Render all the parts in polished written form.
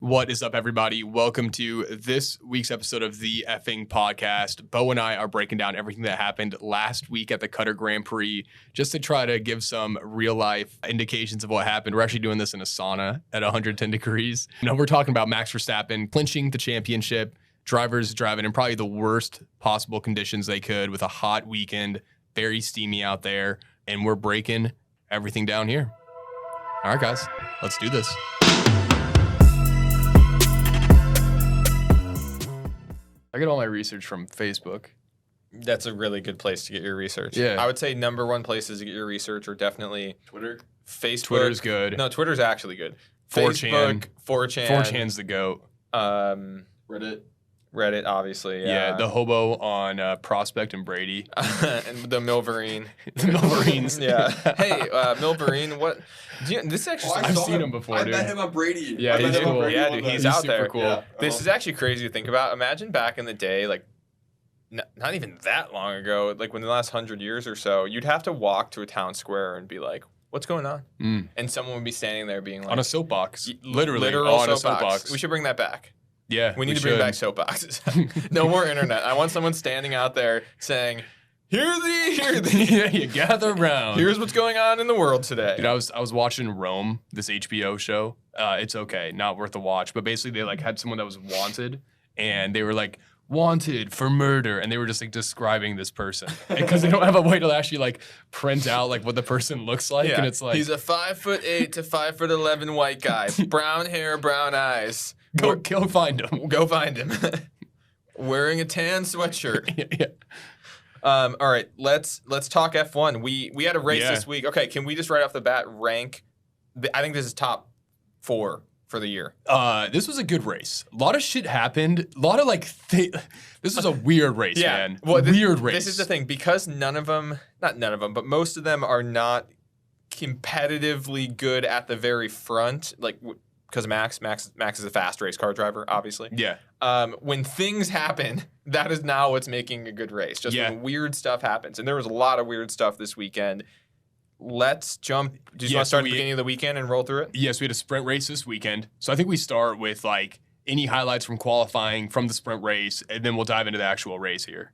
What is up, everybody? Welcome to this week's episode of the effing podcast. Bo and I are breaking down everything that happened last week at the Qatar Grand Prix, just to try to give some real life indications of what happened. We're actually doing this in a sauna at 110 degrees. We're talking about Max Verstappen clinching the championship, drivers driving in probably the worst possible conditions they could with a hot weekend, very steamy out there, and we're breaking everything down here. All right, guys, let's do this. I get all my research from Facebook. That's a really good place to get your research. Yeah. I would say number one places to get your research are definitely Twitter. Facebook. Twitter's good. No, Twitter's actually good. 4chan. Facebook, 4chan. 4chan's the GOAT. Reddit, obviously. Yeah, the hobo on Prospect and Brady. And the Milverine. The Milverines. Yeah. Hey, Milverine, what? This actually... I've seen him before, dude. I met him on Brady. Yeah, he's cool. Yeah, dude, he's out super there. cool. Yeah. This is actually crazy to think about. Imagine back in the day, like, not even that long ago, like when the last 100 years or so, you'd have to walk to a town square and be like, what's going on? And someone would be standing there being like... On a soapbox. Literal on a soapbox. We should bring that back. Yeah, we need to bring back soapboxes. No more internet. I want someone standing out there saying, hear thee. Yeah, you gather round. Here's what's going on in the world today. Dude, I was watching Rome, this HBO show. It's okay, not worth a watch. But basically, they like had someone that was wanted, and they were like wanted for murder, and they were just like describing this person because they don't have a way to actually like print out like what the person looks like, and it's like he's a 5'8" to 5'11" white guy, brown hair, brown eyes. Go find him. Go find him. Wearing a tan sweatshirt. Yeah. All right, let's talk F1. We had a race Yeah. this week. Okay, can we just right off the bat rank? I think this is top 4 for the year. This was a good race. A lot of shit happened. A lot of like this was a weird race, man. Well, weird race. This is the thing, because not none of them, but most of them are not competitively good at the very front, like because Max is a fast race car driver, obviously. Yeah. When things happen, that is now what's making a good race. Just when weird stuff happens. And there was a lot of weird stuff this weekend. Let's jump. Do you want to start at the beginning of the weekend and roll through it? Yes, we had a sprint race this weekend. So I think we start with like any highlights from qualifying from the sprint race, and then we'll dive into the actual race here.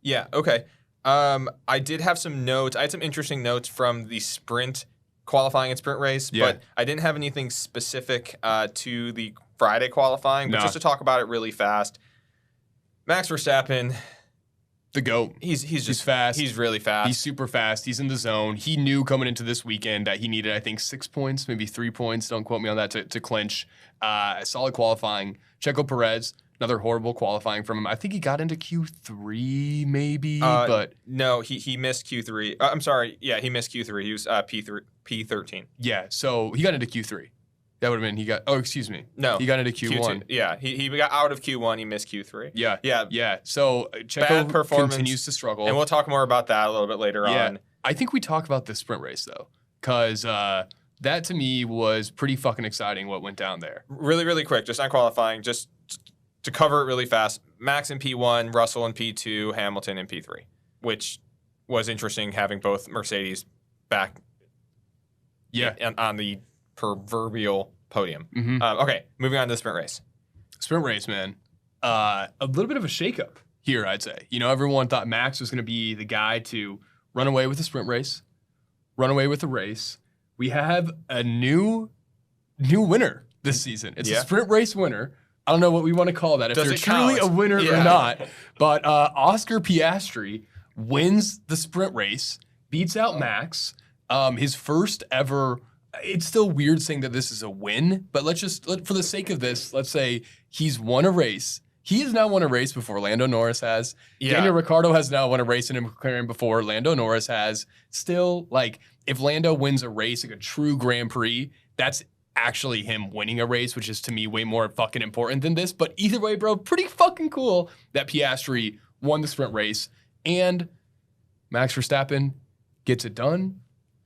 Yeah, okay. I did have some notes. I had some interesting notes from the sprint qualifying and sprint race, but I didn't have anything specific to the Friday qualifying. But just to talk about it really fast, Max Verstappen, the GOAT. He's fast. He's really fast. He's super fast. He's in the zone. He knew coming into this weekend that he needed, I think, 6 points, maybe 3 points. Don't quote me on that to clinch. Solid qualifying. Checo Perez, another horrible qualifying from him. I think he got into Q3 maybe, but no, he missed Q3. I'm sorry. Yeah, he missed Q3. He was P13. Yeah, so he got into Q3. That would have been No, he got into Q1. Q2. Yeah, he got out of Q1. He missed Q3. Yeah. So Checo bad performance, continues to struggle, and we'll talk more about that a little bit later on. I think we talk about the sprint race though, because that to me was pretty fucking exciting. What went down there? Really, really quick, just on qualifying, just to cover it really fast. Max in P1, Russell in P2, Hamilton in P3, which was interesting having both Mercedes back. On the proverbial podium. Mm-hmm. Okay, moving on to the sprint race. Sprint race, man. A little bit of a shakeup here, I'd say. Everyone thought Max was going to be the guy to run away with the sprint race, run away with the race. We have a new winner this season. It's a sprint race winner. I don't know what we want to call that, if they're truly a winner or not. But Oscar Piastri wins the sprint race, beats out Max. His first ever. It's still weird saying that this is a win, but for the sake of this, let's say he's won a race. He has now won a race before Lando Norris has. Daniel Ricciardo has now won a race in a McLaren before Lando Norris has. Still, like, if Lando wins a race, like a true Grand Prix, that's actually him winning a race, which is to me way more fucking important than this. But either way, bro, pretty fucking cool that Piastri won the sprint race. And Max Verstappen gets it done.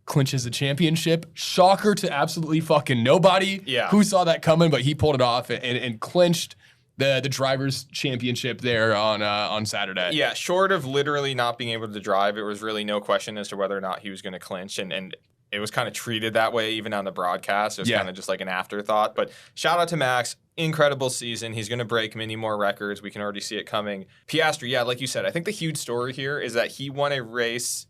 Clinches the championship. Shocker to absolutely fucking nobody. Who saw that coming, but he pulled it off and clinched the drivers' championship there on Saturday. Yeah, short of literally not being able to drive, it was really no question as to whether or not he was going to clinch. And it was kind of treated that way even on the broadcast. It was kind of just like an afterthought. But shout out to Max. Incredible season. He's going to break many more records. We can already see it coming. Piastri, yeah, like you said, I think the huge story here is that he won a race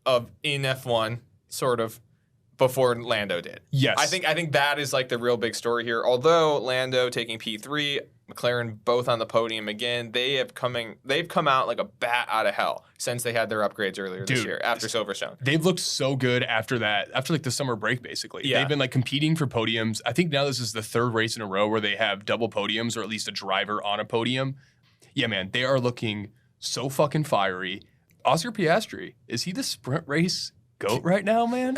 of in F1, sort of, before Lando did. Yes. I think that is like the real big story here. Although Lando taking P3, McLaren both on the podium again, they've come out like a bat out of hell since they had their upgrades earlier this year after Silverstone. They've looked so good after that, after like the summer break basically. Yeah. They've been like competing for podiums. I think now this is the third race in a row where they have double podiums or at least a driver on a podium. Yeah, man, they are looking so fucking fiery. Oscar Piastri, is he the sprint race GOAT right now, man?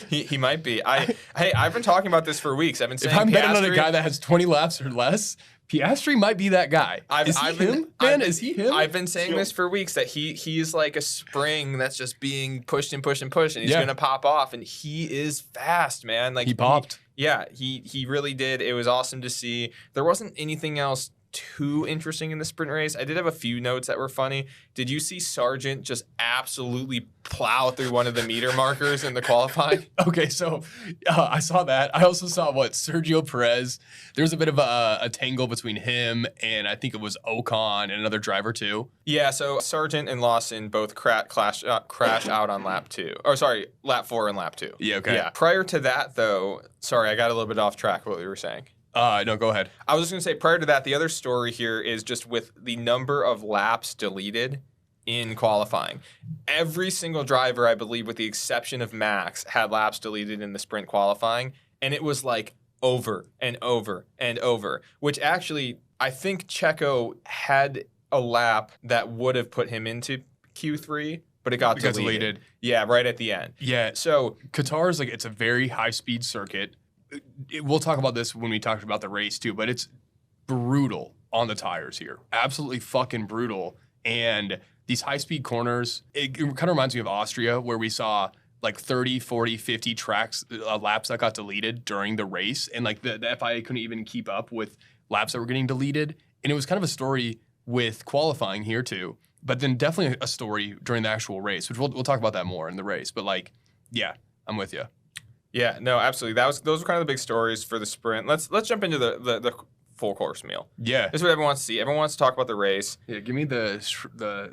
he might be. I've been talking about this for weeks. I've been saying if I'm betting on a guy that has 20 laps or less, Piastri might be that guy. Is he him? I've been saying this for weeks that he's like a spring that's just being pushed and pushed and pushed, and he's gonna pop off. And he is fast, man. Like he popped. He really did. It was awesome to see. There wasn't anything else too interesting in the sprint race. I did have a few notes that were funny. Did you see Sargent just absolutely plow through one of the meter markers in the qualifying? Okay, so I saw that. I also saw Sergio Perez. There was a bit of a tangle between him and I think it was Ocon and another driver too. Yeah, so Sargent and Lawson both crash out on lap 4 and lap 2. Yeah, okay. Yeah. Prior to that though, sorry, I got a little bit off track what we were saying. No, go ahead. I was just going to say, prior to that, the other story here is just with the number of laps deleted in qualifying. Every single driver, I believe, with the exception of Max, had laps deleted in the sprint qualifying, and it was like over and over and over, which actually, I think Checo had a lap that would have put him into Q3, but it got deleted. Yeah, right at the end. Yeah, so Qatar is it's a very high-speed circuit. We'll talk about this when we talk about the race too, but it's brutal on the tires here. Absolutely fucking brutal. And these high-speed corners, it kind of reminds me of Austria, where we saw like 30, 40, 50 laps that got deleted during the race. And like the FIA couldn't even keep up with laps that were getting deleted. And it was kind of a story with qualifying here too. But then definitely a story during the actual race, which we'll talk about that more in the race. But yeah, I'm with you. Yeah, no, absolutely. Those were kind of the big stories for the sprint. Let's jump into the full course meal. Yeah, this is what everyone wants to see. Everyone wants to talk about the race. Yeah, give me the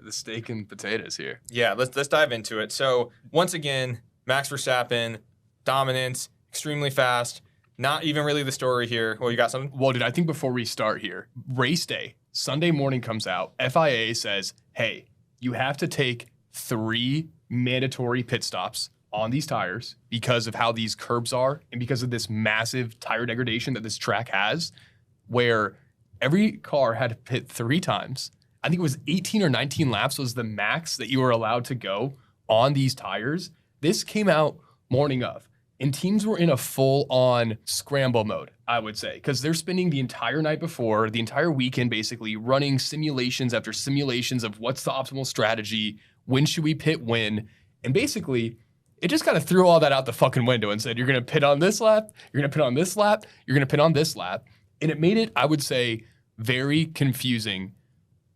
steak and potatoes here. Yeah, let's dive into it. So once again, Max Verstappen, dominance, extremely fast. Not even really the story here. Well, you got something? Well, dude, I think before we start here, race day, Sunday morning comes out. FIA says, hey, you have to take 3 mandatory pit stops on these tires because of how these curbs are and because of this massive tire degradation that this track has, where every car had to pit 3 times. I think it was 18 or 19 laps was the max that you were allowed to go on these tires. This came out morning of, and teams were in a full-on scramble mode, I would say, because they're spending the entire night before, the entire weekend basically, running simulations after simulations of what's the optimal strategy, when should we pit when, and basically it just kind of threw all that out the fucking window and said, you're going to pit on this lap, you're going to pit on this lap, you're going to pit on this lap. And it made it, I would say, very confusing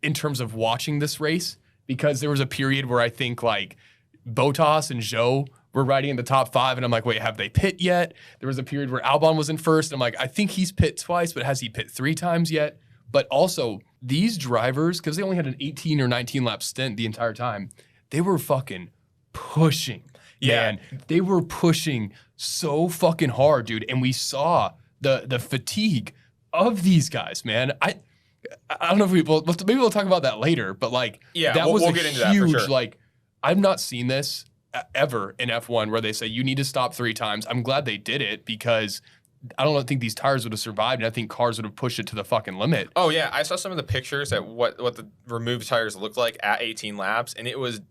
in terms of watching this race, because there was a period where I think Bottas and Zhou were riding in the top 5, and I'm like, wait, have they pit yet? There was a period where Albon was in first, and I'm like, I think he's pit twice, but has he pit 3 times yet? But also, these drivers, because they only had an 18 or 19 lap stint the entire time, they were fucking pushing. Yeah. Man, they were pushing so fucking hard, dude. And we saw the fatigue of these guys, man. I don't know if maybe we'll talk about that later, but we'll get into huge, that for sure. I've not seen this ever in F1 where they say you need to stop 3 times. I'm glad they did it because I don't think these tires would have survived, and I think cars would have pushed it to the fucking limit. Oh yeah, I saw some of the pictures at what the removed tires looked like at 18 laps, and it was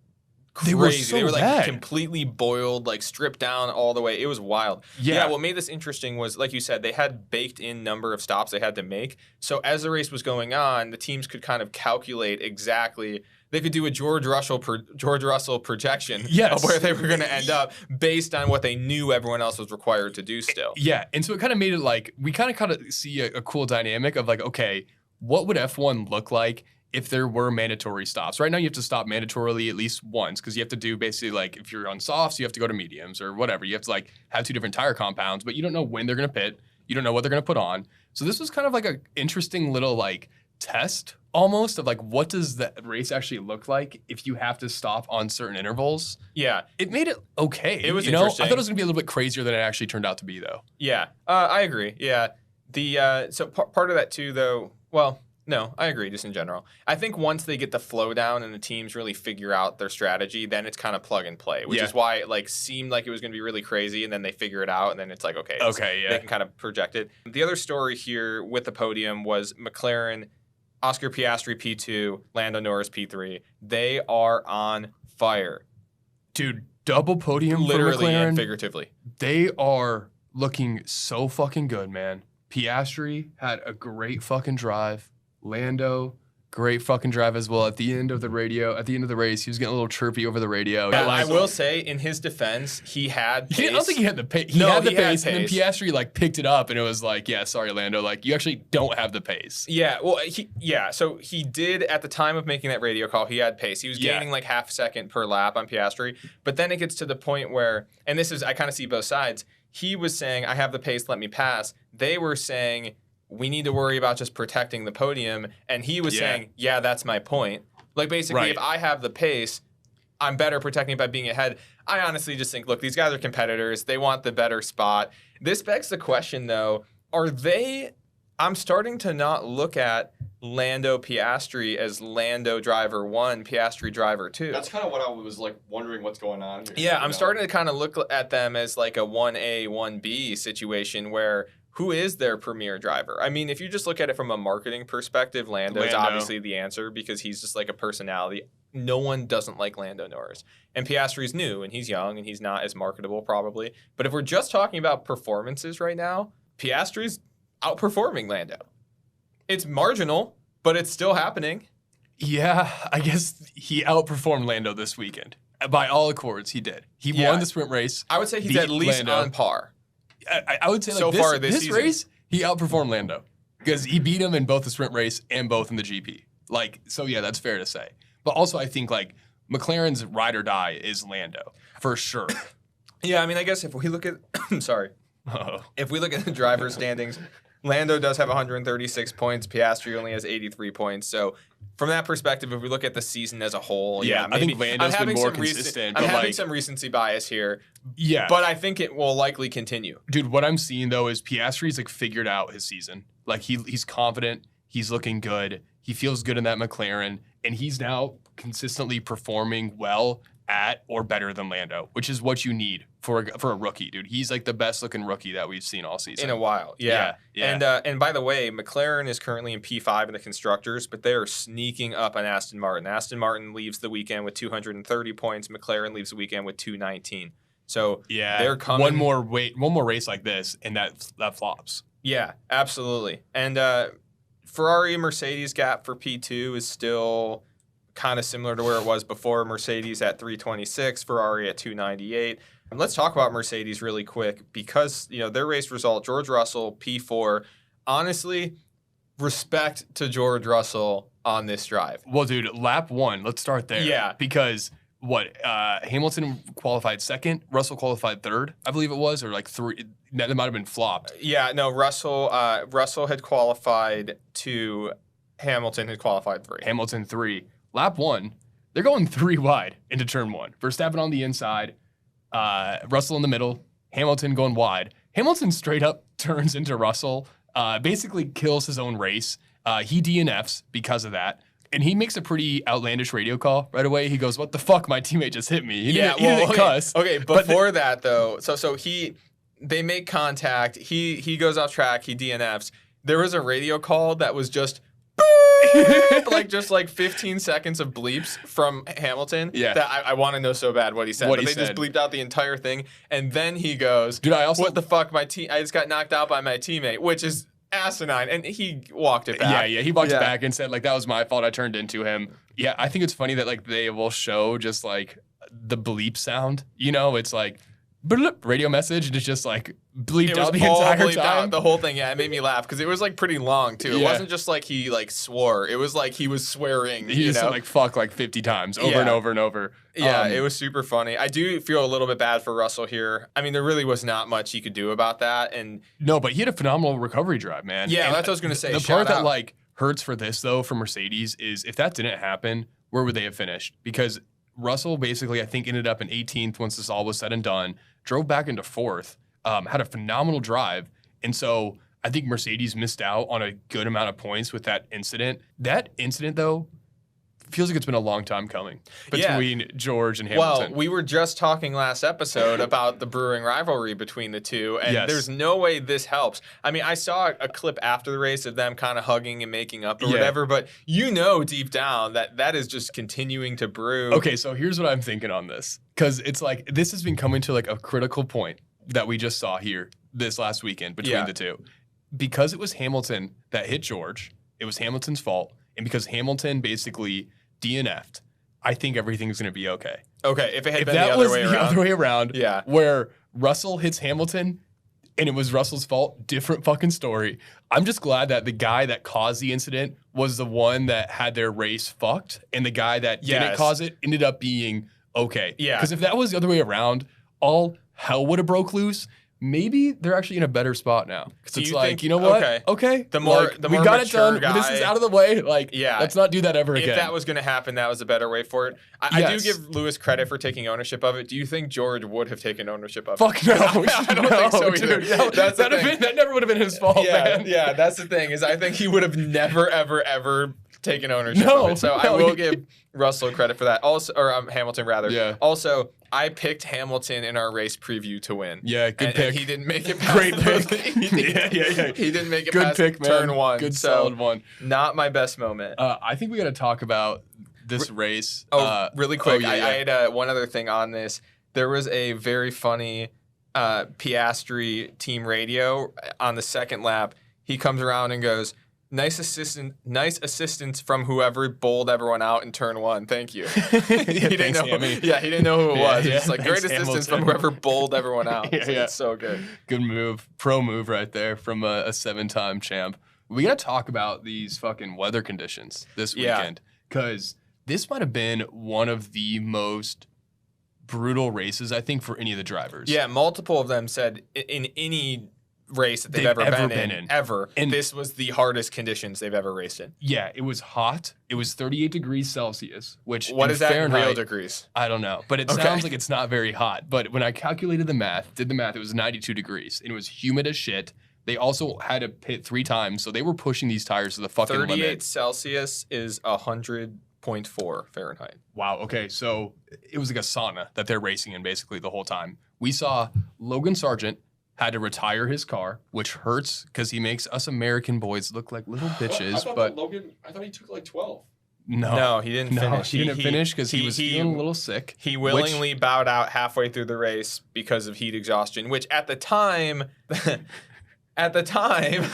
crazy. They were bad. Completely boiled, stripped down all the way. It was wild. Yeah, what made this interesting was, like you said, they had baked in number of stops they had to make. So as the race was going on, the teams could kind of calculate exactly. They could do a George Russell projection of where they were going to end up based on what they knew everyone else was required to do still. Yeah, and so it kind of made it we kind of see a cool dynamic of okay, what would F1 look like if there were mandatory stops. Right now, you have to stop mandatorily at least once because you have to do basically like if you're on softs, you have to go to mediums or whatever. You have to like have 2 different tire compounds, but you don't know when they're going to pit. You don't know what they're going to put on. So this was kind of like an interesting little like test almost of like what does the race actually look like if you have to stop on certain intervals. Yeah. It made it okay. It was interesting. I thought it was interesting. going to be a little bit crazier than it actually turned out to be though. Yeah, I agree. Yeah. So part of that too, though, well, no, I agree just in general. I think once they get the flow down and the teams really figure out their strategy, then it's kind of plug and play, which is why it like seemed like it was going to be really crazy, and then they figure it out, and then it's like, okay, they can kind of project it. The other story here with the podium was McLaren, Oscar Piastri P2, Lando Norris P3. They are on fire. Dude, double podium Literally for McLaren. and figuratively. They are looking so fucking good, man. Piastri had a great fucking drive. Lando, great fucking drive as well. At the end of the race, he was getting a little chirpy over the radio. Yeah, I will say, in his defense, he had pace. I don't think he had the pace. He had the pace, and then Piastri like picked it up, and it was like, yeah, sorry, Lando, like you actually don't have the pace. Yeah, well, so he did at the time of making that radio call, he had pace. He was gaining like half a second per lap on Piastri, but then it gets to the point where, and this is, I kind of see both sides. He was saying, I have the pace, let me pass. They were saying, we need to worry about just protecting the podium. And he was saying, yeah, that's my point. Like, basically, if I have the pace, I'm better protecting it by being ahead. I honestly just think, look, these guys are competitors. They want the better spot. This begs the question, though, I'm starting to not look at Lando Piastri as Lando driver 1, Piastri driver 2. That's kind of what I was like wondering what's going on here. Yeah, I'm starting to kind of look at them as like a 1A, 1B situation where who is their premier driver? I mean, if you just look at it from a marketing perspective, Lando is obviously the answer because he's just like a personality. No one doesn't like Lando Norris. And Piastri's new and he's young and he's not as marketable probably. But if we're just talking about performances right now, Piastri's outperforming Lando. It's marginal, but it's still happening. Yeah, I guess he outperformed Lando this weekend. By all accords, he did. He won the sprint race. I would say he's at least Lando on par. I would say like so far this season. Race, he outperformed Lando because he beat him in both the sprint race and both in the GP. Like, so yeah, that's fair to say. But also I think like McLaren's ride or die is Lando for sure. Yeah, I mean, I guess if we look at, if we look at the driver standings, Lando does have 136 points. Piastri only has 83 points. So from that perspective, if we look at the season as a whole, maybe. I think Lando's been more consistent. I'm having some recency bias here. Yeah. But I think it will likely continue. Dude, what I'm seeing, though, is Piastri's like figured out his season. Like he's confident. He's looking good. He feels good in that McLaren. And he's now consistently performing well at or better than Lando, which is what you need for a rookie, dude. He's like the best looking rookie that we've seen all season. In a while, yeah. And by the way, McLaren is currently in P5 in the Constructors, but they are sneaking up on Aston Martin. Aston Martin leaves the weekend with 230 points. McLaren leaves the weekend with 219. So they're coming. One more race like this, and that flops. Yeah, absolutely. And Ferrari Mercedes gap for P2 is still kind of similar to where it was before. Mercedes at 326, Ferrari at 298. And let's talk about Mercedes really quick because, their race result, George Russell, P4. Honestly, respect to George Russell on this drive. Well, dude, lap 1, let's start there. Yeah. Because Hamilton qualified second, Russell qualified third, I believe it was, or like 3. That might have been flopped. Yeah, no, Russell had qualified 2, Hamilton had qualified 3. Hamilton 3. Lap 1, they're going 3 wide into turn 1. Verstappen on the inside, Russell in the middle, Hamilton going wide. Hamilton straight up turns into Russell, basically kills his own race. He DNFs because of that. And he makes a pretty outlandish radio call right away. He goes, "What the fuck? My teammate just hit me." He didn't cuss. Okay, before that though, they make contact. He goes off track. He DNFs. There was a radio call that was just like 15 seconds of bleeps from Hamilton. Yeah, that I want to know so bad what he said. But they just bleeped out the entire thing, and then he goes, "Dude, what the fuck? I just got knocked out by my teammate," which is asinine, and he walked it back. Yeah, he walked it back and said, like, that was my fault, I turned into him. Yeah, I think it's funny that, like, they will show just, like, the bleep sound, it's like, radio message, and it's just like bleeped It was out the all entire bleeped time. out, the whole thing. Yeah, it made me laugh because it was like pretty long too. It Yeah. wasn't just like he like swore. It was like he was swearing. He just said like fuck like 50 times over and over and over. Yeah, it was super funny. I do feel a little bit bad for Russell here. I mean, there really was not much he could do about that. And no, but he had a phenomenal recovery drive, man. yeah, and that's what I was gonna say. The Shout part that out. like hurts for this though for Mercedes is if that didn't happen, where would they have finished? Because Russell basically I think ended up in 18th once this all was said and done, drove back into 4th, had a phenomenal drive, and so I think Mercedes missed out on a good amount of points with that incident. That incident though feels like it's been a long time coming between George and Hamilton. Well, we were just talking last episode about the brewing rivalry between the two, and Yes. there's no way this helps. I mean, I saw a clip after the race of them kind of hugging and making up or Yeah. whatever, but you know deep down that that is just continuing to brew. Okay, so here's what I'm thinking on this. Because it's like, this has been coming to like a critical point that we just saw here this last weekend between Yeah. the two. Because it was Hamilton that hit George, it was Hamilton's fault. And because Hamilton basically DNF'd, I think everything's going to be okay. Okay, if it had If been that the was other way the around. other way around, Yeah. where Russell hits Hamilton and it was Russell's fault, different fucking story. I'm just glad that the guy that caused the incident was the one that had their race fucked, and the guy that didn't Yes. cause it ended up being okay. Yeah. Because if that was the other way around, all hell would have broke loose. Maybe they're actually in a better spot now. Because Do it's you like, think- you know what? okay. Okay. The more- like, the we more got it mature done. This is guy- out of the way. Like, Yeah. let's not do that ever If again. that was going to happen, that was a better way for it. I do Yes. give Lewis credit for taking ownership of it. Do you think George would have taken ownership of it? Fuck no. I don't think so either. Dude, That's the that'd have thing. been, that never would have been his fault, man. Yeah, that's the thing is I think he would have never, ever, ever taken ownership No, of it. So I no, will he- give Russell credit for that. Also, or Hamilton rather. Yeah. Also, I picked Hamilton in our race preview to win. Yeah, good and pick. he didn't make it past Great the- pick. he didn't- Yeah. He didn't make it Good past pick, man. turn one. Good, so solid one. not my best moment. I think we got to talk about this race. Really quick, yeah, I had one other thing on this. There was a very funny Piastri team radio on the second lap. He comes around and goes, nice assistance from whoever bowled everyone out in turn one. Thank you. he didn't thanks, know. Hammy. Yeah, he didn't know who it Yeah, was. yeah, It's like thanks, great assistance Hamilton. from whoever bowled everyone out. Yeah, It's like, yeah. It's so good. Good move. Pro move right there from a 7-time champ. We got to talk about these fucking weather conditions this Yeah. weekend. Because this might have been one of the most brutal races, I think, for any of the drivers. Yeah, multiple of them said in any race that they've ever been in, ever, And- this was the hardest conditions they've ever raced in. Yeah, it was hot. It was 38 degrees Celsius, which What in is that in Fahrenheit, real degrees? I don't know, but it Okay. sounds like it's not very hot. But when I calculated the math, did the math, it was 92 degrees, and it was humid as shit. They also had to pit 3 times, so they were pushing these tires to the fucking 38 limit. Celsius is 100.4 Fahrenheit. Wow. Okay, so it was like a sauna that they're racing in basically the whole time. We saw Logan Sargent had to retire his car, which hurts because he makes us American boys look like little bitches. But Logan, I thought he took like 12. No, he didn't finish. He didn't finish because he was feeling a little sick. He willingly bowed out halfway through the race because of heat exhaustion, which at the time, At the time,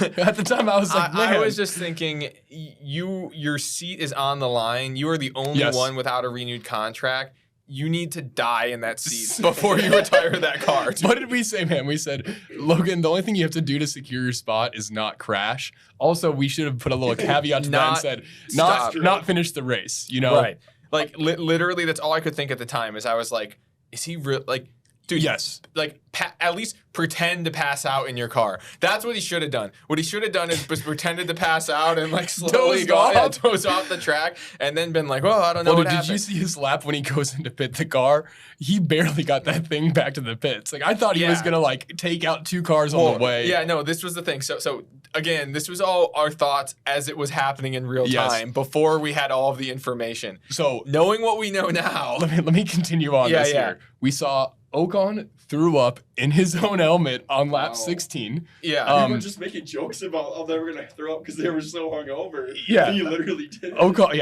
I was like, man. I was just thinking, your seat is on the line. You are the only Yes. one without a renewed contract. You need to die in that seat before you retire that car. dude. What did we say, man? We said, Logan, the only thing you have to do to secure your spot is not crash. Also, we should have put a little caveat to that and Not said, stop. not finish the race, you know? Right. Like literally, that's all I could think at the time. Is I was like, is he real? Like, dude, Yes. like at least pretend to pass out in your car. That's what he should have done. What he should have done is just pretended to pass out and like slowly doze off the track, and then been like, "Oh, I don't know Well, what dude, did happened." you see his lap when he goes into pit the car? He barely got that thing back to the pits. Like, I thought he was Yeah. gonna like take out 2 cars on the way. Yeah, no, this was the thing. So again, this was all our thoughts as it was happening in real Yes. time before we had all of the information. So Knowing what we know now, let me continue on Yeah, this yeah. here. We saw Ocon threw up in his own helmet on lap Wow. 16. yeah. We were just making jokes about how they were going to throw up because they were so hungover. Yeah. He literally did. Ocon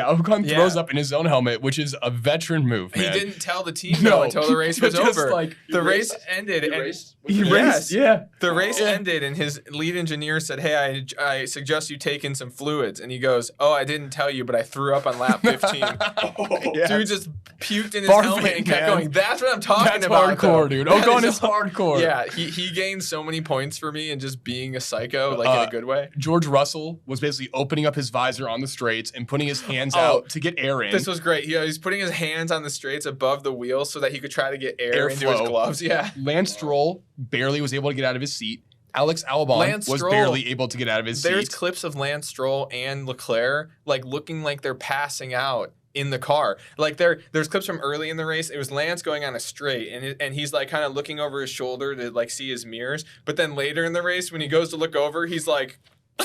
Yeah. throws up in his own helmet, which is a veteran move, He man. didn't tell the team No. though until the race was Just, over. like, He the raced? race ended, He and raced? He Yes. raced, yeah. the race Yeah. ended, and his lead engineer said, "Hey, I suggest you take in some fluids." And he goes, "Oh, I didn't tell you, but I threw up on lap 15." Oh, Yeah. Dude just puked in his Barfing, helmet and kept man. going. That's what I'm talking That's about. hardcore, though. dude. That Ocon is hardcore. Yeah, he gained so many points for me and just being a psycho, like in a good way. George Russell was basically opening up his visor on the straights and putting his hands out to get air in. This was great. He's putting his hands on the straights above the wheels so that he could try to get air into his Airflow. gloves. Yeah. Lance Stroll barely was able to get out of his seat. Alex Albon was barely able to get out of his There's seat. clips of Lance Stroll and Leclerc like looking like they're passing out in the car. Like there's clips from early in the race. It was Lance going on a straight and he's like kind of looking over his shoulder to like see his mirrors. But then later in the race when he goes to look over, he's like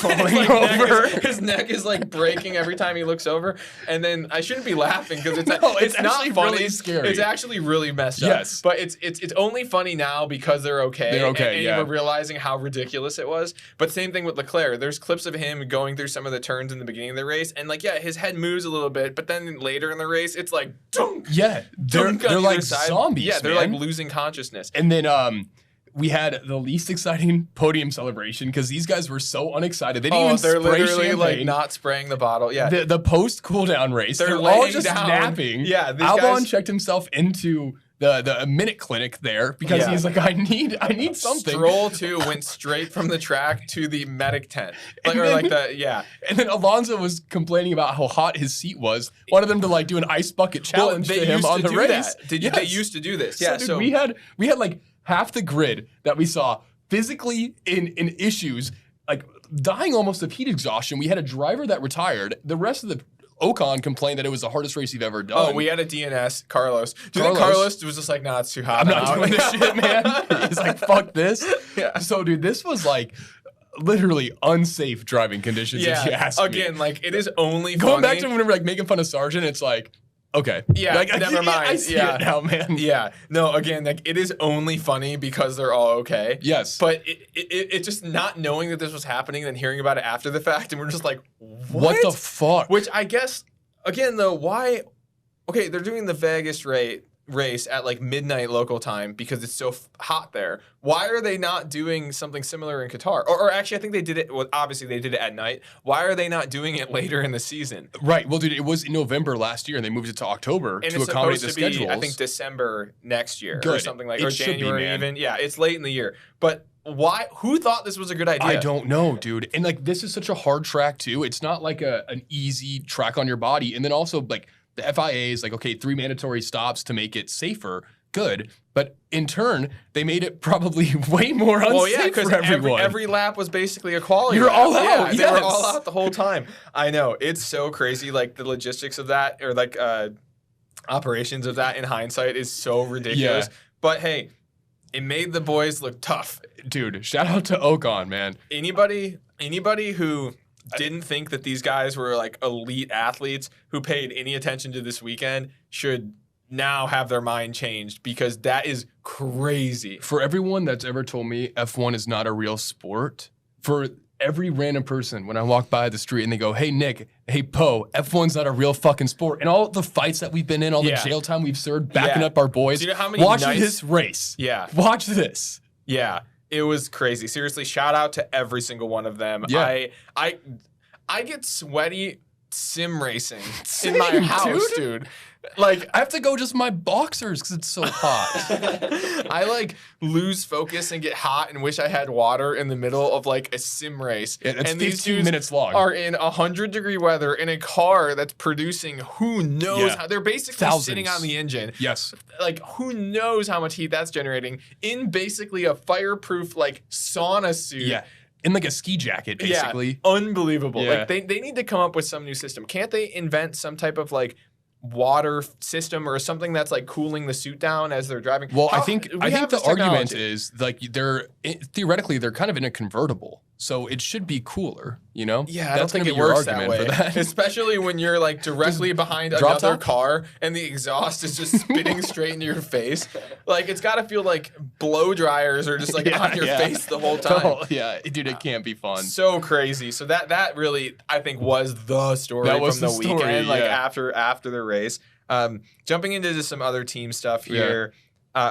his neck is like breaking every time he looks over. And then I shouldn't be laughing because it's not actually funny. really scary. It's actually really messed up. Yes. But it's only funny now because they're okay. They're okay, and yeah. we're realizing how ridiculous it was. But same thing with Leclerc. There's clips of him going through some of the turns in the beginning of the race. And like, yeah, his head moves a little bit. But then later in the race, it's like, dunk. Yeah, they're Dunk on like either side. zombies. Yeah, they're man. like losing consciousness. And then we had the least exciting podium celebration because these guys were so unexcited. They didn't even they're spray literally like champagne. not spraying the bottle. Yeah. The post cooldown race. They're They're all laying just down. napping. Yeah, these Albon guys- checked himself into the minute clinic there because Yeah. he's like, I need something. Stroll too went straight from the track to the medic tent. Like, And or like then- the And then Alonso was complaining about how hot his seat was. Wanted them to like do an ice bucket challenge to him on the race. They used to do this. Yeah. dude, So we had like half the grid that we saw physically in issues, like dying almost of heat exhaustion. We had a driver that retired. The rest of the Ocon complained that it was the hardest race he've ever done. Oh, we had a DNS, Carlos. Do you think Carlos- Carlos was just like, nah, it's too hot. I'm not doing this shit, man. He's like, fuck this. Yeah. So, dude, this was like literally unsafe driving conditions, if you ask me. Again, like it is only Going funny. back to when we were like making fun of Sargent, it's like, okay. Yeah, like, never mind. I see Yeah. it now, man. Yeah. No, again, like it is only funny because they're all okay. Yes. But it just not knowing that this was happening and then hearing about it after the fact, and we're just like, What the fuck? Which I guess, again, though, why? Okay, they're doing the Vegas race at like midnight local time because it's so hot there. Why are they not doing something similar in Qatar? Or actually, I think they did it. Well, obviously they did it at night. Why are they not doing it later in the season? Right. Well, dude, it was in November last year, and they moved it to October And to it's accommodate supposed the to be, schedules. I think, December next year or Good. something like, It or should be, January man. even. Yeah, it's late in the year. But why? Who thought this was a good idea? I don't know, dude. And like, this is such a hard track too. It's not like an easy track on your body. And then also like the FIA is like, okay, 3 mandatory stops to make it safer. Good. But in turn, they made it probably way more unsafe Well, yeah, because for everyone. every lap was basically a quality You're lap. all Yeah, out, they were yes. all out the whole time. I know. It's so crazy. Like, the logistics of that, or like operations of that in hindsight is so ridiculous. Yeah. But hey, it made the boys look tough. Dude, shout out to Ocon, man. Anybody who didn't think that these guys were like elite athletes who paid any attention to this weekend should now have their mind changed, because that is crazy. For everyone that's ever told me F1 is not a real sport, for every random person when I walk by the street and they go, hey, Nick, hey, Poe, F1's not a real fucking sport. And all the fights that we've been in, all the Yeah. jail time we've served, backing Yeah. up our boys. Do you know how many Watch nights- this race. Yeah. Watch this. Yeah, it was crazy. Seriously, shout out to every single one of them. Yeah. I get sweaty sim racing in Same, my house, dude. Like, I have to go just my boxers because it's so hot. I like lose focus and get hot and wish I had water in the middle of like a sim race. Yeah, that's and these 15 dudes minutes long. are in 100-degree weather in a car that's producing who knows Yeah. how. They're basically Thousands. sitting on the engine. Yes. Like, who knows how much heat that's generating in basically a fireproof like sauna suit. Yeah. In like a ski jacket, basically. Yeah, unbelievable. Yeah. Like they need to come up with some new system. Can't they invent some type of like water system or something that's like cooling the suit down as they're driving? Well, I How- think we the have this argument technology. is like theoretically they're kind of in a convertible, so it should be cooler. You know? Yeah, I don't That's think gonna it be your works that argument way. for that. Especially when you're like directly behind drop another top? car and the exhaust is just spitting straight into your face. Like, it's got to feel like blow dryers are just like Yeah, on your yeah. face the whole time. Oh, yeah, dude, it can't be fun. So crazy. So that really, I think, was the story That was from the the story, weekend. Like yeah. after the race. Jumping into just some other team stuff here.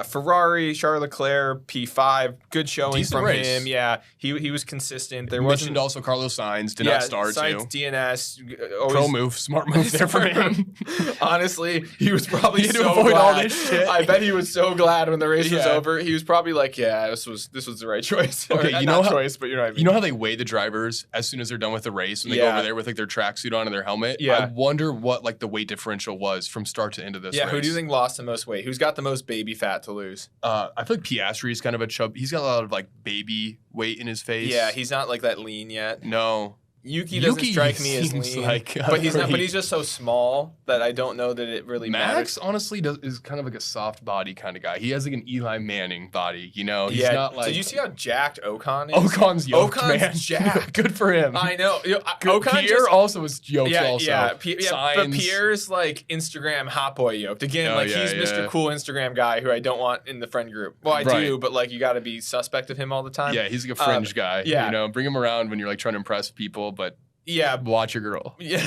Ferrari, Charles Leclerc, P5, good showing Decent from race. him. Yeah, he was consistent. There Mentioned wasn't also Carlos Sainz did not start Sainz, too. DNS. Always, Pro move, smart move there from him. Honestly, he was probably He had so to avoid glad. all this shit. I bet he was so glad when the race was Yeah. over. He was probably like, "Yeah, this was the right choice." Okay, Or, you know not how- choice, but you know what I mean. You know how they weigh the drivers as soon as they're done with the race when they go Yeah. over there with like their tracksuit on and their helmet? Yeah. I wonder what like the weight differential was from start to end of this race. Who do you think lost the most weight? Who's got the most baby fat to lose? I feel like Piastri is kind of a chub. He's got a lot of like baby weight in his face. Yeah, he's not like that lean yet. No. Yuki doesn't strike me as seems lean, like, but he's not. But pretty- he's just so small that I don't know that it really Max matters. honestly is kind of like a soft body kind of guy. He has like an Eli Manning body, you know. He's Yeah. not like. Did you see how jacked Ocon is? Ocon's yoked, Ocon's man. jacked. Good for him. I know. Good. Ocon Pierre just, also was yoked. yeah, also. yeah, but Sainz. Pierre's like Instagram hot boy yoked again. Oh, like yeah, he's yeah. Mr. Cool Instagram guy who I don't want in the friend group. Well, I Right. do, but like you got to be suspect of him all the time. Yeah, he's like a fringe guy. yeah. You know, bring him around when you're like trying to impress people, but Yeah. watch your girl. Yeah.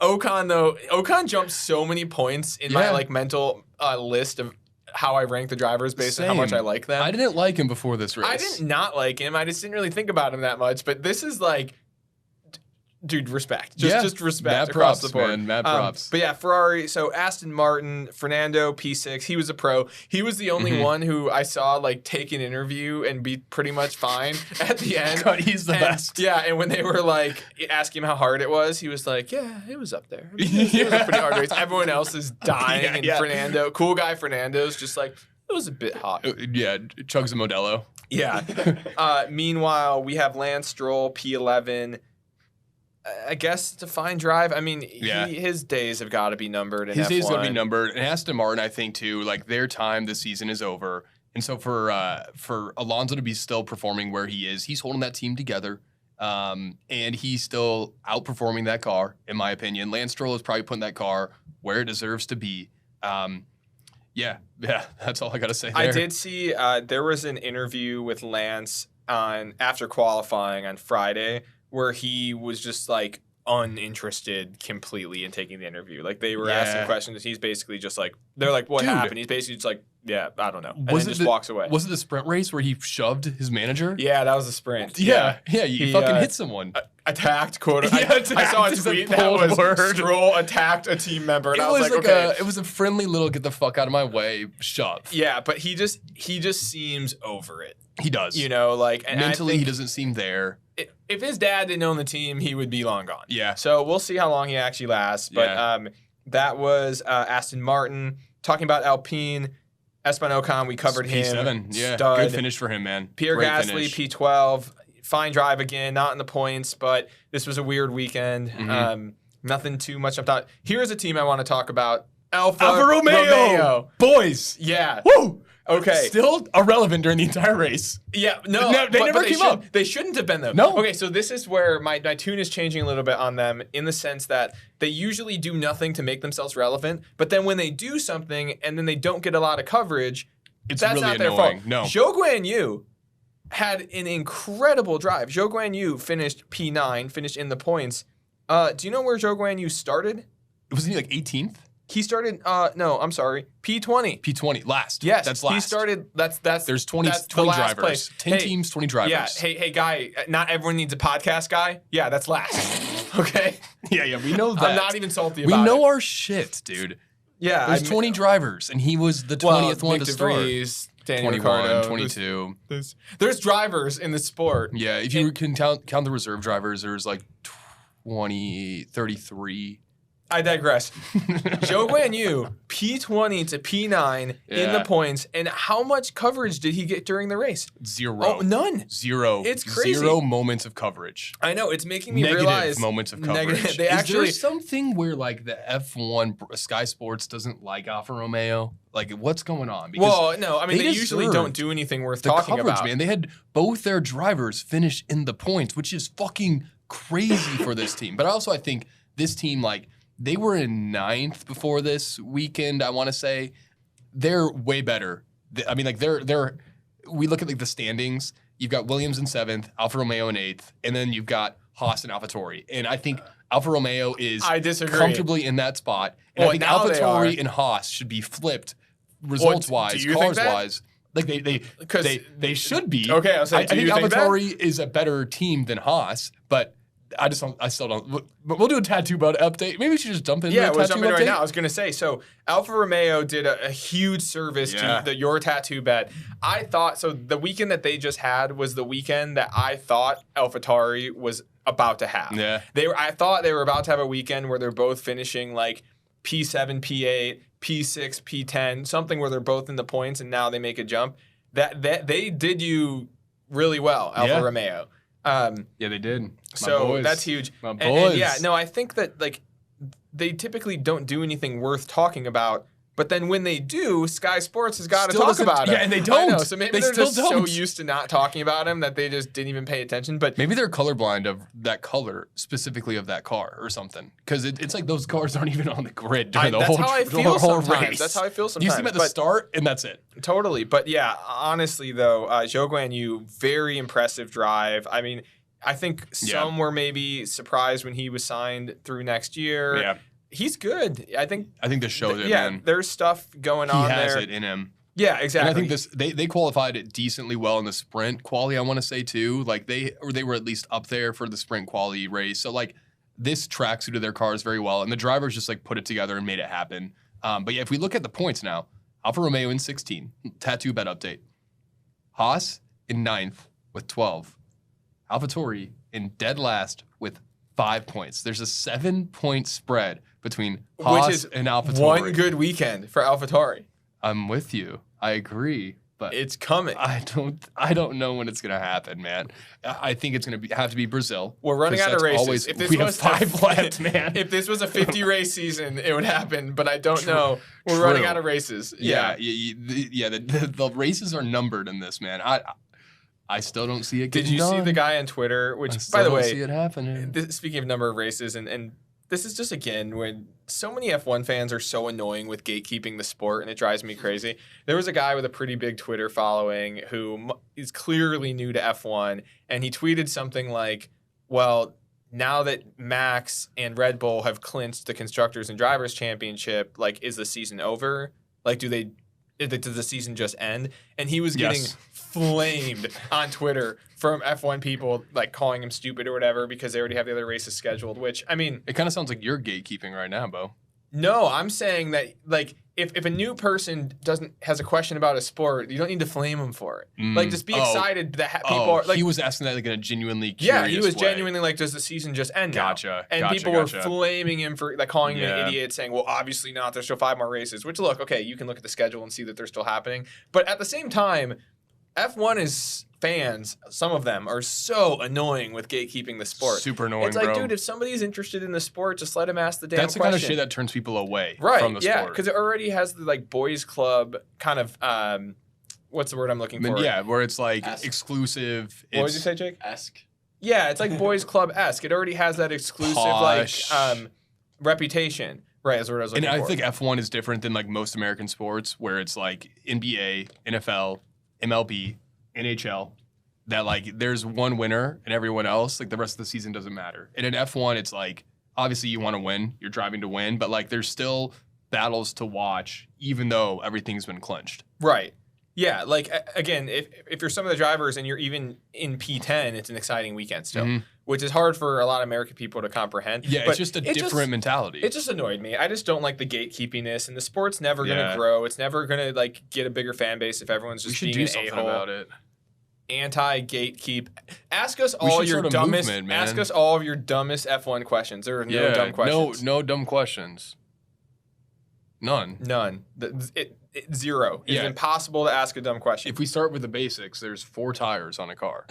Ocon jumped so many points in my Yeah. like mental list of how I rank the drivers based on how much Same. I like them. I didn't like him before this race. I did not like him. I just didn't really think about him that much. But this is like, dude, respect. Just respect Mad across props, the board. man. Mad props. But yeah, Ferrari. So Aston Martin, Fernando, P6. He was a pro. He was the only one who I saw like take an interview and be pretty much fine at the end. God, he's the And- best. Yeah, and when they were like asking him how hard it was, he was like, "Yeah, it was up there. It was a pretty hard race." Everyone else is dying, Yeah, and yeah. Fernando, cool guy Fernando's just like, it was a bit hot. Yeah, chugs a Modelo. Yeah. Meanwhile, we have Lance Stroll, P11. I guess it's a fine drive. I mean, Yeah. his days have got to be numbered in His F1. days gonna be numbered. And Aston Martin, I think too, like their time this season is over. And so for Alonso to be still performing where he is, he's holding that team together. And he's still outperforming that car, in my opinion. Lance Stroll is probably putting that car where it deserves to be. Yeah, that's all I gotta say there. I did see there was an interview with Lance after qualifying on Friday where he was just like uninterested completely in taking the interview. Like they were asking Yeah. questions. He's basically just like, they're like, "What Dude. happened?" He's basically just like, "Yeah, I don't know," and Was then it just walks away. Was it the sprint race where he shoved his manager? Yeah, that was a sprint. Yeah, he He, fucking hit someone. Attacked, quote. Yeah, I saw a attacked is a tweet that bold was word. Stroll attacked a team member, and It I was was like, okay. it was a friendly little get the fuck out of my way shove. Yeah, but he just seems over it. He does. You know, like and I Mentally, he think doesn't seem there. if his dad didn't own the team, he would be long gone. Yeah. So we'll see how long he actually lasts. But Yeah. that was Aston Martin. Talking about Alpine, Esteban Ocon, we covered him. P7. Yeah, Stud. good finish for him, man. Pierre Great Gasly, finish. P12. Fine drive again, not in the points, but this was a weird weekend. Mhm. Nothing too much. I thought, here's a team I want to talk about. Alfa Romeo. Boys. Yeah. Woo! Okay. Still irrelevant during the entire race. Yeah, no, They never came up. They shouldn't have been though. No. Okay, so this is where my tune is changing a little bit on them in the sense that they usually do nothing to make themselves relevant, but then when they do something and then they don't get a lot of coverage, It's that's really not their annoying. fault. No. Zhou Guanyu had an incredible drive. Zhou Guanyu finished P9, finished in the points. Do you know where Zhou Guanyu started? Wasn't he like 18th? He started. No, I'm sorry, P20. P20 last. Yes, that's last. He started. That's. There's 20, that's the 20 last drivers. place. 10 Hey, teams, 20 drivers. Yeah. Hey, guy. Not everyone needs a podcast guy. Yeah, that's last. Okay. yeah, we know that. I'm not even salty We about know it. our shit, dude. Yeah. There's 20 drivers, and he was the 20th one Nick to start. DeVries, Daniel 21, Ricciardo. 22. There's drivers in the sport. Yeah, if you can count the reserve drivers, there's like 20, 33. I digress. Zhou Guanyu, P20 to P9 in Yeah. the points. And how much coverage did he get during the race? Zero. Oh, none. Zero. It's crazy. 0 moments of coverage. I know. It's making me Negative realize. moments of coverage. Negative. They Is actually. there something where like the F1 Sky Sports doesn't like Alfa Romeo? Like what's going on? Well, no. I mean, they usually deserved don't do anything worth the talking coverage, about. man. They had both their drivers finish in the points, which is fucking crazy for this team. But also, I think this team, like, they were in 9th before this weekend. I want to say they're way better. I mean, like they're. We look at like the standings. You've got Williams in 7th, Alfa Romeo in 8th, and then you've got Haas and AlphaTauri. And I think Alfa Romeo is I disagree. comfortably in that spot. And Well, I think now they AlphaTauri are. and Haas should be flipped results wise, do you think cars that? wise. Like they should be. Okay, I was saying, I think think AlphaTauri is a better team than Haas, but I still don't. But we'll do a tattoo belt update. Maybe we should just dump into Yeah, a we'll tattoo jump in update. right now. I was gonna say, so Alfa Romeo did a huge service to your tattoo bet. I thought so. The weekend that they just had was the weekend that I thought AlphaTauri was about to have. Yeah, I thought they were about to have a weekend where they're both finishing like P7, P8, P6, P10, something where they're both in the points, and now they make a jump. That they did you really well, Alfa Romeo. Yeah, they did. So that's huge. My boys. And yeah, no, I think that like they typically don't do anything worth talking about. But then when they do, Sky Sports has got to talk about it. Yeah, and they don't. I know, so maybe they they're still just don't. so used to not talking about him that they just didn't even pay attention. But maybe they're colorblind of that color, specifically of that car or something. Because it's like those cars aren't even on the grid during the whole race. That's how I feel sometimes. You see them at the start, and that's it. Totally. But yeah, honestly, though, Zhou Guanyu, very impressive drive. I mean, I think some were maybe surprised when he was signed through next year. Yeah. He's good. I think this shows it, yeah, man. There's stuff going on there. He has it in him. Yeah, exactly. And I think they qualified it decently well in the sprint quali, I want to say too. Like they were at least up there for the sprint quali race. So like this track suited their cars very well, and the drivers just like put it together and made it happen. But yeah, if we look at the points now, Alfa Romeo in 16, tattoo bet update. Haas in 9th with 12. AlphaTauri in dead last with 5 points. There's a 7-point spread between Haas and AlphaTauri. One good weekend for AlphaTauri. I'm with you. I agree, but it's coming. I don't know when it's gonna happen, man. I think it's gonna have to be Brazil. We're running out of races. We have 5 left, man. If this was a 50 race season, it would happen, but I don't know. We're running out of races. The races are numbered in this, man. I still don't see it getting Did you see done. the guy on Twitter? Which, I still by the way, don't see it happening. Speaking of number of races, and this is just again when so many F1 fans are so annoying with gatekeeping the sport, and it drives me crazy. There was a guy with a pretty big Twitter following who is clearly new to F1, and he tweeted something like, "Well, now that Max and Red Bull have clinched the Constructors and Drivers Championship, like, is the season over? Like, does the season just end?" And he was getting flamed on Twitter from F1 people, like calling him stupid or whatever because they already have the other races scheduled, which, I mean... It kind of sounds like you're gatekeeping right now, Bo. No, I'm saying that, like, if a new person has a question about a sport, you don't need to flame them for it. Like, just be excited that people are... Like, he was asking that like in a genuinely curious yeah, he was way. genuinely like, does the season just end now? And people were flaming him for, like, calling him an idiot, saying, well, obviously not, there's still 5 more races. Which, look, okay, you can look at the schedule and see that they're still happening. But at the same time, F1 is... fans, some of them are so annoying with gatekeeping the sport. Super annoying, It's like, bro. Dude, if somebody's interested in the sport, just let him ask the damn That's the question. kind of shit that turns people away from the sport. Yeah, because it already has the like boys club kind of what's the word I'm looking for? Yeah, where it's like exclusive. What did you say, Jake? Esque. Yeah, it's like boys club-esque. It already has that exclusive Posh. like reputation. Right, that's what I was looking for. And I think F1 is different than like most American sports, where it's like NBA, NFL, MLB, NHL. That like there's one winner and everyone else, like the rest of the season doesn't matter. And in F1, it's like obviously you want to win, you're driving to win, but like there's still battles to watch, even though everything's been clinched. Right. Yeah. Like again, if you're some of the drivers and you're even in P10, it's an exciting weekend still, which is hard for a lot of American people to comprehend. Yeah, but it's just a different mentality. It just annoyed me. I just don't like the gatekeepiness, and the sport's never gonna grow. It's never gonna like get a bigger fan base if everyone's just being an a-hole about it. Anti-gatekeep. Ask us all your dumbest. Ask us all of your dumbest F1 questions. There are no dumb questions. No dumb questions. None. Zero. It's impossible to ask a dumb question. If we start with the basics, there's 4 tires on a car.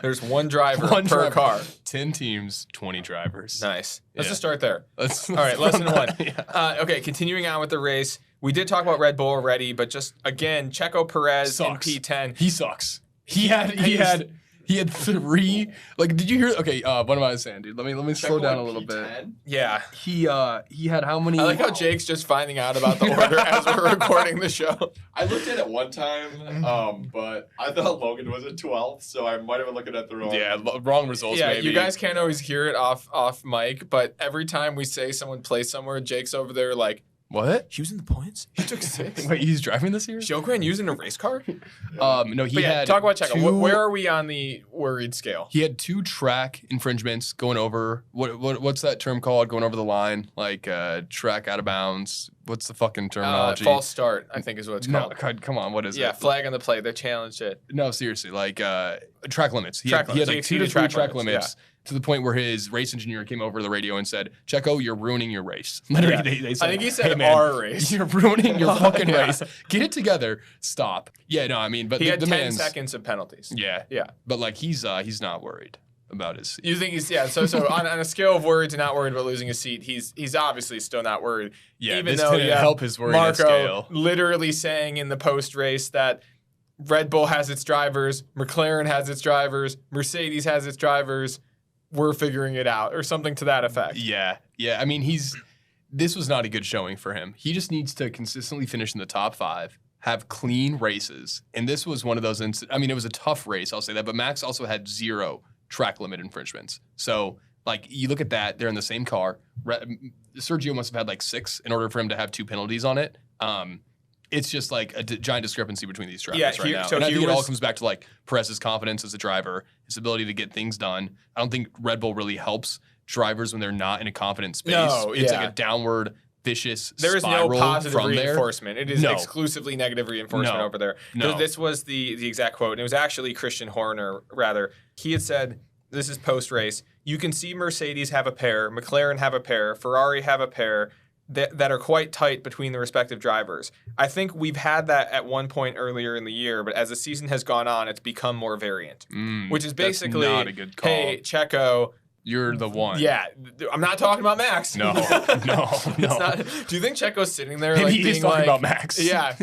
There's one driver per car. 10 teams, 20 drivers. Nice. Let's just start there. All All right, lesson 1. Okay, continuing on with the race. We did talk about Red Bull already, but just again, Checo Perez in P10. He sucks. He had 3. Like, did you hear? Okay, what am I saying, dude? Let me slow down a little bit. Yeah. He had how many? I like how Jake's just finding out about the order as we're recording the show. I looked at it one time, but I thought Logan was at 12th, so I might have been looking at the wrong. Wrong results. Yeah, maybe. you guys can't always hear it off mic, but every time we say someone plays somewhere, Jake's over there like What? He was in the points. He took 6. Wait, he's driving this year? Shogren using a race car? No, he had talk about Checo. 2 Where are we on the worried scale? He had 2 track infringements going over. What's that term called? Going over the line, like track out of bounds. What's the fucking terminology? False start, I think is what it's called. No, God, come on, what is it? Yeah, flag on the play. They challenged it. No, seriously, like track limits. He Track had limits. like He 2 to 3 exceeded track track limits. limits, To the point where his race engineer came over to the radio and said, Checo, you're ruining your race. Literally, Yeah. they said, I think he said hey, man, our race. You're ruining your fucking Yeah. race. Get it together. Stop. Yeah, no, I mean, but He had the 10 man's, seconds of penalties. Yeah. Yeah. But like he's not worried about his seat. You think he's so on a scale of worried to not worried about losing his seat, he's obviously still not worried. Yeah, even this though didn't help his worry Marco scale. literally saying in the post race that Red Bull has its drivers, McLaren has its drivers, Mercedes has its drivers. We're figuring it out, or something to that effect. Yeah. I mean, this was not a good showing for him. He just needs to consistently finish in the top 5, have clean races, and this was one of those. I mean, it was a tough race, I'll say that, but Max also had 0 track limit infringements. So, like, you look at that, they're in the same car. Sergio must have had like 6 in order for him to have 2 penalties on it. It's just like a giant discrepancy between these drivers right now. So and I think it all comes back to like Perez's confidence as a driver, his ability to get things done. I don't think Red Bull really helps drivers when they're not in a confident space. No, it's yeah. like a downward, vicious There is no spiral positive from reinforcement. It is No. exclusively negative reinforcement No. over there. No. This was the exact quote, and it was actually Christian Horner, rather. He had said, this is post-race, you can see Mercedes have a pair, McLaren have a pair, Ferrari have a pair, that are quite tight between the respective drivers. I think we've had that at one point earlier in the year, but as the season has gone on, it's become more variant. Which is basically, that's not a good call. hey, Checo, You're the one. yeah, I'm not talking about Max. No. It's not, do you think Checo's sitting there Maybe like he's being talking like, about Max. Yeah.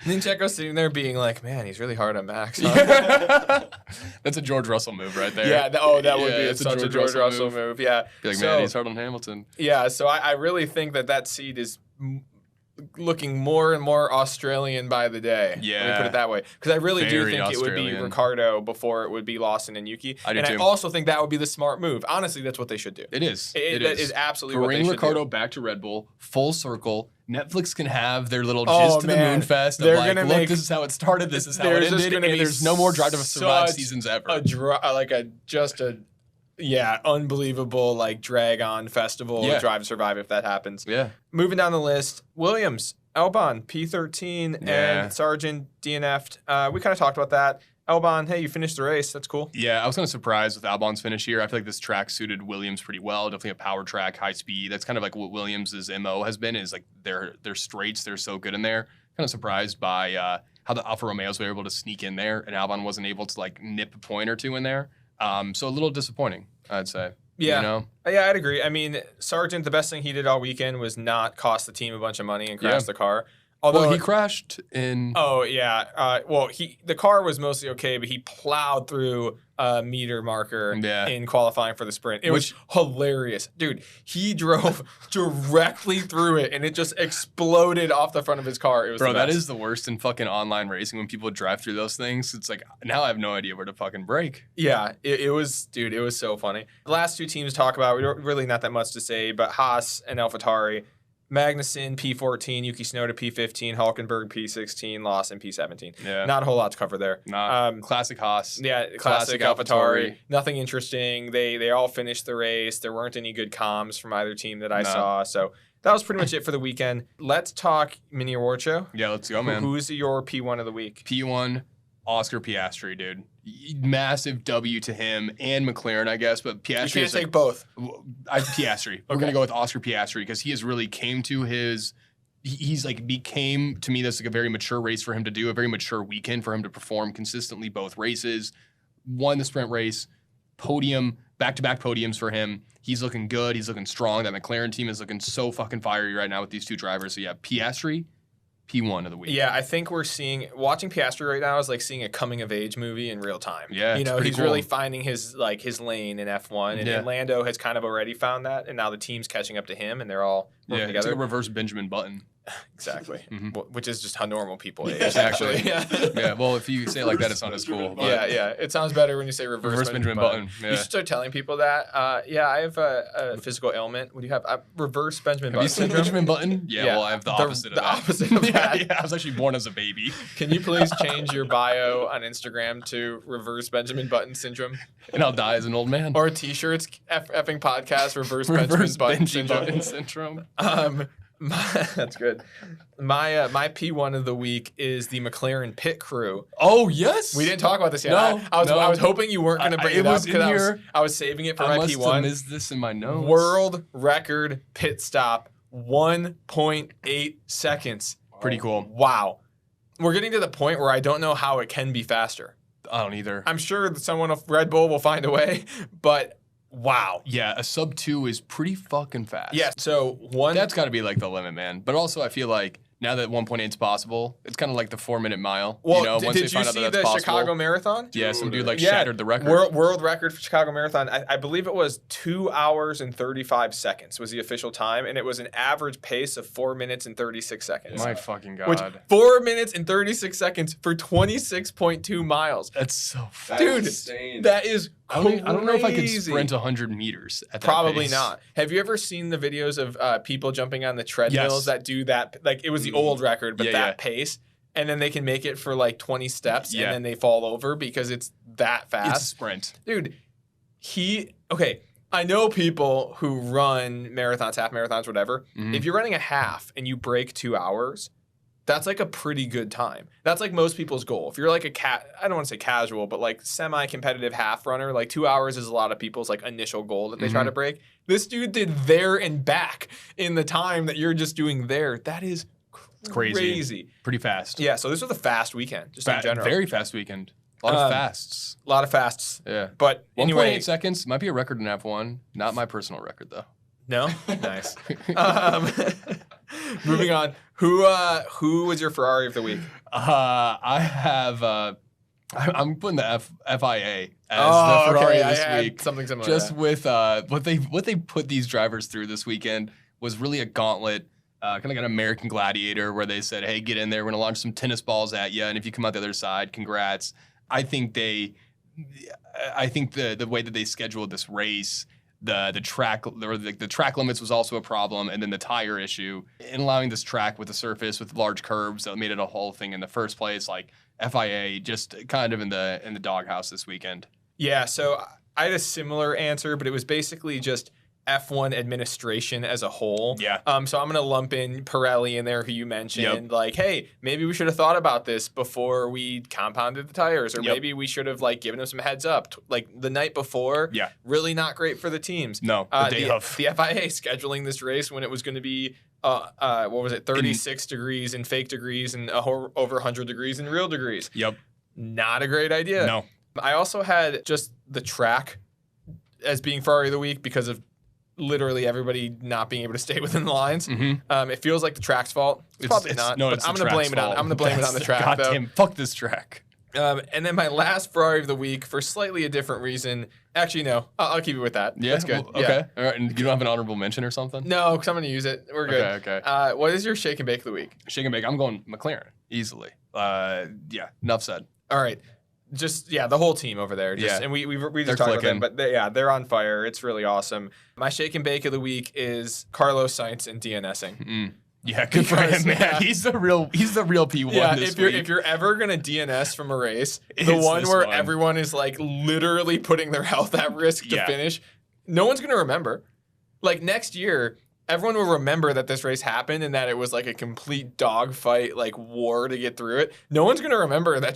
I think Checo's sitting there being like, man, he's really hard on Max. Huh? That's a George Russell move right there. Yeah, that would Yeah, be it's a such a George George Russell Russell move. move. Yeah. Be like, So- man, he's hard on Hamilton. Yeah, so I really think that seat is looking more and more Australian by the day. Let me Yeah. put it that way. Because I really do Very think it would be Australian. Ricardo before it would be Lawson and Yuki. I do and too. I also think that would be the smart move. Honestly, that's what they should do. It is. That is absolutely what they Bring should Ricardo do. back to Red Bull, full circle. Netflix can have their little Oh, Jizz to the man. Moon fest. Of They're like, gonna look, make- this is how it started. This is how it There's just ended. gonna And be there's no more Drive to Survive such seasons ever. Unbelievable drag on festival Yeah. of Drive to Survive if that happens. Yeah. Moving down the list, Williams, Albon, P13, Yeah. and Sargent DNF'd. We kind of talked about that. Albon, hey, you finished the race. That's cool. Yeah, I was kind of surprised with Albon's finish here. I feel like this track suited Williams pretty well. Definitely a power track, high speed. That's kind of like what Williams' MO has been, is like their straights, they're so good in there. Kind of surprised by how the Alfa Romeos were able to sneak in there and Albon wasn't able to like nip a point or two in there. So a little disappointing, I'd say. Yeah. You know? Yeah, I'd agree. I mean, Sargent, the best thing he did all weekend was not cost the team a bunch of money and crash Yeah. the car. Although Well, he crashed in. Oh yeah. The car was mostly okay, but he plowed through a meter marker Yeah. in qualifying for the sprint. It was hilarious, dude. He drove directly through it, and it just exploded off the front of his car. It was Bro, the that best. is the worst in fucking online racing when people drive through those things. It's like, now I have no idea where to fucking brake. Yeah, it was, dude. It was so funny. The last two teams to talk about, we don't really not that much to say, but Haas and AlphaTauri. Magnussen P14, Yuki Tsunoda P15, Hulkenberg P16, Lawson P17. Yeah. Not a whole lot to cover there. Classic Haas. Yeah, classic AlphaTauri. Nothing interesting. They all finished the race. There weren't any good comms from either team that I saw. So that was pretty much it for the weekend. Let's talk mini award show. Yeah, let's go, man. Who's your P1 of the week? P1, Oscar Piastri, dude. Massive W to him and McLaren, I guess. But Piastri You can't is take like, both. Piastri. We're gonna go with Oscar Piastri because he has really came to his. He's like became to me. That's like a very mature race for him to do. A very mature weekend for him to perform consistently both races. Won the sprint race, podium, back-to-back podiums for him. He's looking good. He's looking strong. That McLaren team is looking so fucking fiery right now with these two drivers. So yeah, Piastri, P1 of the week. Yeah, I think watching Piastri right now is like seeing a coming of age movie in real time. Yeah, you know, it's he's pretty really cool. finding his lane in F1, and Yeah. Lando has kind of already found that, and now the team's catching up to him, and they're all working It's together. like a reverse Benjamin Button. Exactly. Mhm. Which is just how normal people age, Exactly. actually. Yeah. Yeah, well, if you say it like that, it's not as cool. But Yeah. It sounds better when you say reverse Benjamin Button. Button. You Yeah. should start telling people that. I have a physical ailment. What do you have? Reverse Benjamin Have you Button seen syndrome. Benjamin Button? Yeah, well, I have the opposite of that. The opposite of that. Yeah, I was actually born as a baby. Can you please change your bio on Instagram to reverse Benjamin Button syndrome? And I'll die as an old man. Or t-shirts, effing podcast, reverse Benjamin Reverse Button Benji syndrome. Button syndrome. That's good. My P1 of the week is the McLaren pit crew. Oh, yes. We didn't talk about this yet. No, I was no. I was hoping you weren't going to bring It it up was in because here. I was saving it for I my must have P1. missed this in my notes. World record pit stop, 1.8 seconds. Pretty cool. Wow. We're getting to the point where I don't know how it can be faster. I don't either. I'm sure that someone of Red Bull will find a way, but wow. Yeah, a sub 2 is pretty fucking fast. Yeah, so That's got to be like the limit, man. But also, I feel like now that 1.8 is possible, it's kind of like the 4-minute mile. Well, you know, once did they you find out see that the that's possible. Chicago Marathon? Yeah, some dude like Yeah, shattered the record. World record for Chicago Marathon. I believe it was 2 hours and 35 seconds was the official time, and it was an average pace of 4 minutes and 36 seconds. My fucking God. Which 4 minutes and 36 seconds for 26.2 miles. That's so fast. Dude, insane. that is I crazy. don't know if I could sprint 100 meters at that Probably pace. not. Have you ever seen the videos of people jumping on the treadmills Yes. that do that? Like, it was the old record, but Yeah, that yeah. pace. And then they can make it for like 20 steps Yeah. and then they fall over because it's that It's a fast. sprint. Dude, I know people who run marathons, half marathons, whatever. Mhm. If you're running a half and you break 2 hours, that's like a pretty good time. That's like most people's goal. If you're like I don't want to say casual, but like semi-competitive half runner, like 2 hours is a lot of people's like initial goal that they try Mhm. to break. This dude did there and back in the time that you're just doing there. That is crazy. Pretty fast. Yeah, so this was a fast weekend, just in general. Very fast weekend. A lot of fasts. A lot of fasts. Yeah. But 1.8 anyway, seconds might be a record in F1. Not my personal record, though. no? Nice. Moving on. Who was your Ferrari of the week? I have. I'm putting the FIA as the Ferrari okay. this I had week. something similar. Just to with what they put these drivers through this weekend was really a gauntlet. Kind of like an American Gladiator where they said, "Hey, get in there. We're gonna launch some tennis balls at you, and if you come out the other side, congrats." I think the way that they scheduled this race, the track or the track limits was also a problem, and then the tire issue in allowing this track with a surface with large curves that made it a whole thing in the first place. Like FIA, just kind of in the doghouse this weekend. Yeah, so I had a similar answer, but it was basically just F1 administration as a whole. Yeah. So I'm going to lump in Pirelli in there, who you mentioned. Yep. Like, hey, maybe we should have thought about this before we compounded the tires, or Yep. maybe we should have like given them some heads up, like the night before. Yeah. Really not great for the teams. No, the day the of. FIA scheduling this race when it was going to be what was it, 36 degrees in fake degrees and over 100 degrees in real degrees. Yep. Not a great idea. No. I also had just the track as being Ferrari of the week because of literally everybody not being able to stay within the lines. Mm-hmm. It feels like the track's fault. It's probably not. No, but it's I'm the gonna track's blame it on. fault. I'm gonna blame it on the track though. Goddamn, fuck this track. And then my last Ferrari of the week for slightly a different reason. Actually, no, I'll keep it with that. Yeah, That's good. well, okay. All right. And you don't have an honorable mention or something? No, because I'm gonna use it. We're good. Okay. What is your shake and bake of the week? Shake and bake. I'm going McLaren easily. Yeah. Enough said. All right. Just the whole team over there. Just, Yeah. And we They're just talked about them, clicking. but they're on fire. It's really awesome. My shake and bake of the week is Carlos Sainz and DNSing. Yeah, good for Because, him, man. yeah. He's the real P1 Yeah, this if week. you're ever gonna DNS from a race, It's the one this where one. everyone is like literally putting their health at risk to Yeah. finish, no one's gonna remember. Like next year, everyone will remember that this race happened and that it was like a complete dogfight, like war to get through it. No one's gonna remember that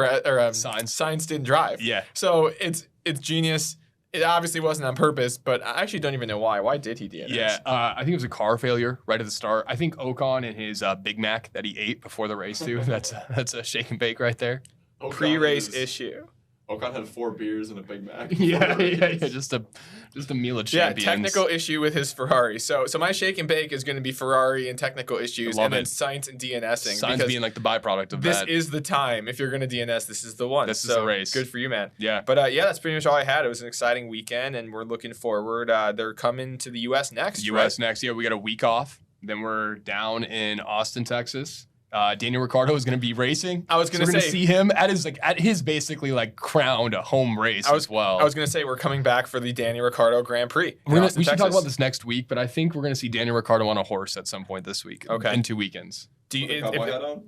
Sainz didn't drive. Yeah. So it's genius. It obviously wasn't on purpose, but I actually don't even know why. Why did he DNS? Yeah, I think it was a car failure right at the start. I think Ocon and his Big Mac that he ate before the race too. That's a shake and bake right there. Pre-race issue. Ocon had 4 beers and a Big Mac. Yeah. Just a meal of champions. Yeah, technical issue with his Ferrari. So my shake and bake is going to be Ferrari and technical issues, Love and then it. Sainz and DNSing. Signs because being like the byproduct of this that. is the time. If you're going to DNS, this is the one. This is so the race. Good for you, man. Yeah. But that's pretty much all I had. It was an exciting weekend, and we're looking forward. They're coming to the U.S. next. U.S. next. Yeah, we got a week off. Then we're down in Austin, Texas. Daniel Ricciardo is going to be racing. I was going to we're say, going to see him at his basically like crowned home race as well. I was going to say we're coming back for the Daniel Ricciardo Grand Prix. We should talk about this next week, but I think we're going to see Daniel Ricciardo on a horse at some point this week. Okay. In 2 weekends. With a cowboy hat on?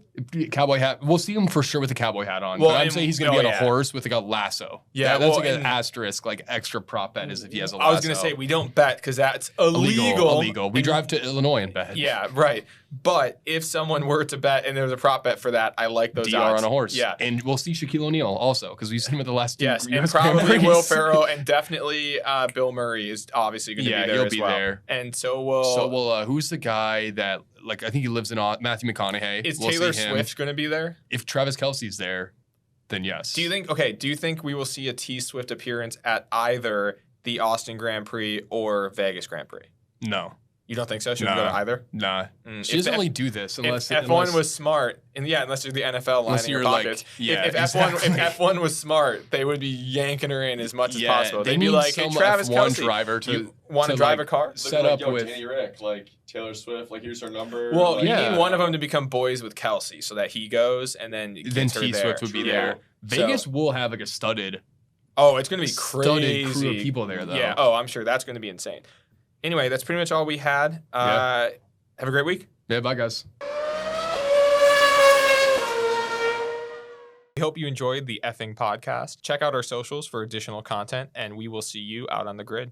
Cowboy hat. We'll see him for sure with a cowboy hat on. Well, but I'm saying he's going to be on a horse with like a lasso. Yeah, that's like an asterisk, like extra prop bet is if he has a lasso. I was going to say we don't bet because that's illegal. We drive to Illinois and bet. Yeah, right. But if someone were to bet and there was a prop bet for that, I like those DR odds. on a horse. Yeah. And we'll see Shaquille O'Neal also because we've seen him at the last two Yes, and US Grand probably Prix. Will Ferrell and definitely Bill Murray is obviously going to be there he'll as be well. there. And so will who's the guy that like I think he lives in Matthew McConaughey. Is we'll Taylor see him. Swift going to be there? If Travis Kelce's there, then yes. Do you think we will see a T Swift appearance at either the Austin Grand Prix or Vegas Grand Prix? No. You don't think so? Should we go to either? Nah. She doesn't really do this unless if F1 was smart, and unless you're the NFL lining your pockets. If F1 was smart, they would be yanking her in as much as possible. They'd be like, "Hey, Travis Kelce, driver you want to drive a car? Set up with Danny Rick, like Taylor Swift, like here's her number." Well, like, you need one of them to become boys with Kelce, so that he goes, and then T Swift would be there. Vegas will have like a studded. Oh, it's going to be crazy. Crew of people there, though. Yeah. Oh, I'm sure that's going to be insane. Anyway, that's pretty much all we had. Have a great week. Yeah, bye, guys. We hope you enjoyed the effing podcast. Check out our socials for additional content, and we will see you out on the grid.